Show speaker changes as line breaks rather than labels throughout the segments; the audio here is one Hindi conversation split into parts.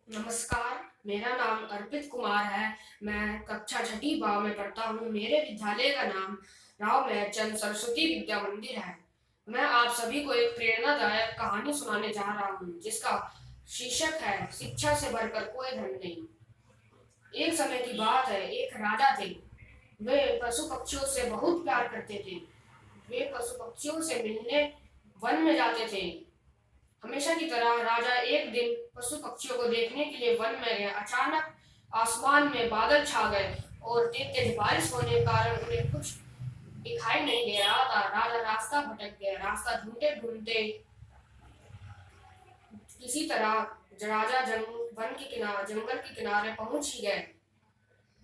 नमस्कार, मेरा नाम अर्पित कुमार है। मैं कक्षा छठी बा में पढ़ता हूँ। मेरे विद्यालय का नाम राव मेहरचंद सरस्वती विद्या मंदिर है। मैं आप सभी को एक प्रेरणादायक कहानी सुनाने जा रहा हूँ, जिसका शीर्षक है शिक्षा से बढ़कर कोई धन नहीं। एक समय की बात है, एक राजा थे। वे पशु पक्षियों से बहुत प्यार करते थे। वे पशु पक्षियों से मिलने वन में जाते थे। हमेशा की तरह राजा एक दिन पशु पक्षियों को देखने के लिए वन में गया। अचानक आसमान में बादल छा गए और तेज तेज बारिश होने के कारण उन्हें कुछ दिखाई नहीं दे रहा था। राजा रास्ता भटक गया। रास्ता ढूंढते ढूंढते किसी तरह राजा जंगल के किनारे पहुंच ही गए।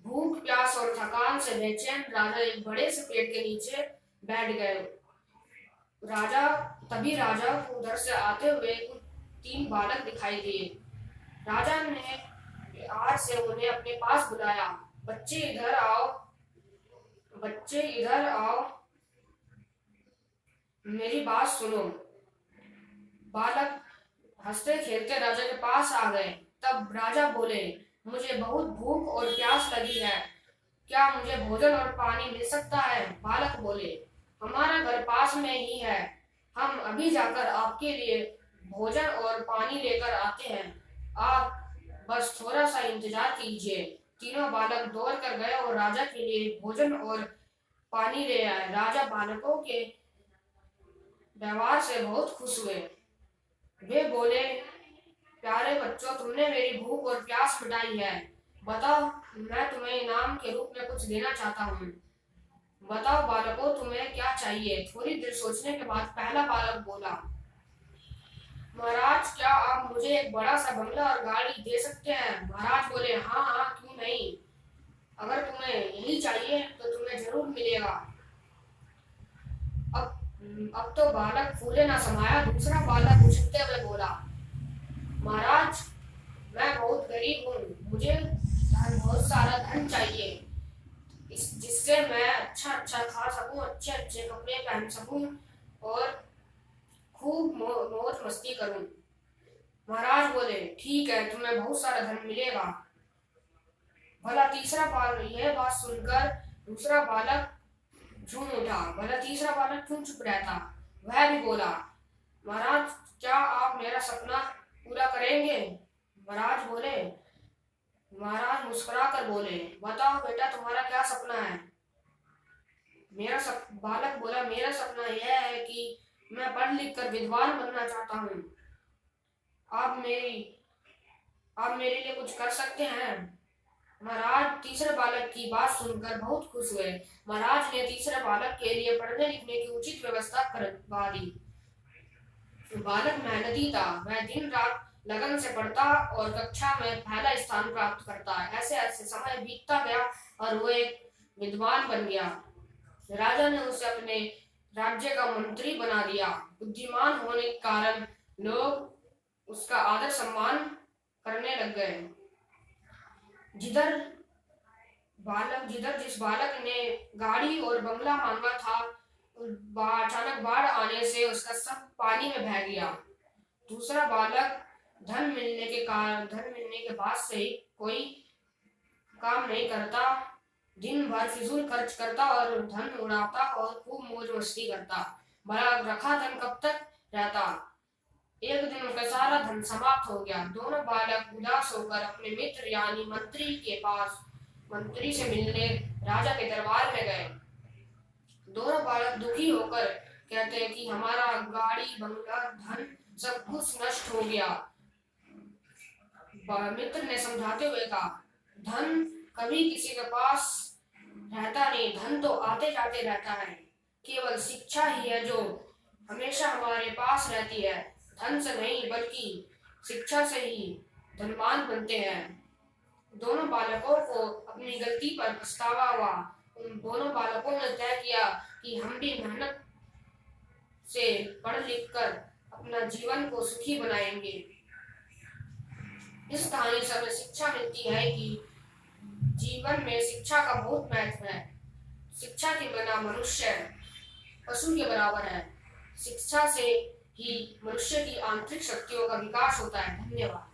भूख प्यास और थकान से बेचैन राजा एक बड़े से पेड़ के नीचे बैठ गए। राजा को उधर से आते हुए कुछ 3 बालक दिखाई दिए। राजा ने आज से उन्हें अपने पास बुलाया। बच्चे इधर आओ, मेरी बात सुनो। बालक हंसते खेलते राजा के पास आ गए। तब राजा बोले, मुझे बहुत भूख और प्यास लगी है। क्या मुझे भोजन और पानी मिल सकता है? बालक बोले, हमारा घर पास में ही है। हम अभी जाकर आपके लिए भोजन और पानी लेकर आते हैं। आप बस थोड़ा सा इंतजार कीजिए। तीनों बालक दौड़ कर गए और राजा के लिए भोजन और पानी ले आए। राजा बालकों के व्यवहार से बहुत खुश हुए। वे बोले, प्यारे बच्चों, तुमने मेरी भूख और प्यास मिटाई है। बताओ, मैं तुम्हें इनाम के रूप में कुछ देना चाहता हूँ। बताओ बालकों, तुम्हें क्या चाहिए? थोड़ी देर सोचने के बाद पहला बालक बोला, महाराज, क्या आप मुझे एक बड़ा सा बंगला और गाड़ी दे सकते हैं? महाराज बोले, हाँ हाँ, क्यों नहीं। अगर तुम्हें यही चाहिए तो तुम्हें जरूर मिलेगा। अब तो बालक फूले ना समाया। दूसरा बालक उछलते हुए बोला, महाराज, मैं बहुत गरीब हूँ। मुझे बहुत सारा धन चाहिए, जिससे मैं अच्छा खा सकूं, अच्छे अच्छे कपड़े पहन सकूं और खूब मौज मस्ती करूं। महाराज बोले, ठीक है, तुम्हें बहुत सारा धन मिलेगा। भला तीसरा बालक यह बात सुनकर दूसरा बालक झूम उठा। भला तीसरा बालक क्यों चुप रहता? वह भी बोला, महाराज, क्या आप मेरा सपना पूरा करेंगे? महाराज मुस्कुरा कर बोले, बताओ बेटा, तुम्हारा क्या सपना है? बालक बोला, मेरा सपना यह है कि मैं पढ़ लिख कर विद्वान बनना चाहता हूँ। आप मेरे लिए कुछ कर सकते हैं? महाराज तीसरे बालक की बात सुनकर बहुत खुश हुए। महाराज ने तीसरे बालक के लिए पढ़ने लिखने की उचित व्यवस्था करवा दी। बालक मेहनती था। वह दिन रात लगन से पढ़ता और कक्षा में पहला स्थान प्राप्त करता। ऐसे ऐसे समय बीतता गया और वो एक विद्वान बन गया। राजा ने उसे अपने राज्य का मंत्री बना दिया। बुद्धिमान होने के कारण लोग उसका आदर सम्मान करने लग गए। जिस बालक ने गाड़ी और बंगला मांगा था, अचानक बाढ़ आने से उसका सब पानी में बह गया। दूसरा बालक धन मिलने के बाद से कोई काम नहीं करता, दिन भर फिजूल खर्च करता और धन उड़ाता और खूब मौज मस्ती करता। भला रखा धन कब तक रहता? एक दिन उनका सारा धन समाप्त हो गया। दोनों बालक उदास होकर अपने मित्र यानी मंत्री से मिलने राजा के दरबार में गए। दोनों बालक दुखी होकर कहते हैं कि हमारा गाड़ी बंगला धन सब कुछ नष्ट हो गया। मित्र ने समझाते हुए कहा, धन कभी किसी के पास रहता नहीं, धन तो आते जाते रहता है। केवल शिक्षा ही है जो हमेशा हमारे पास रहती है। धन से नहीं बल्कि शिक्षा से ही धनवान बनते हैं। दोनों बालकों को अपनी गलती पर पछतावा हुआ। उन दोनों बालकों ने तय किया कि हम भी मेहनत से पढ़ लिख कर अपना जीवन को सुखी बनाएंगे। इस कहानी से हमें शिक्षा मिलती है कि जीवन में शिक्षा का बहुत महत्व है। शिक्षा के बिना मनुष्य पशु के बराबर है। शिक्षा से ही मनुष्य की आंतरिक शक्तियों का विकास होता है। धन्यवाद।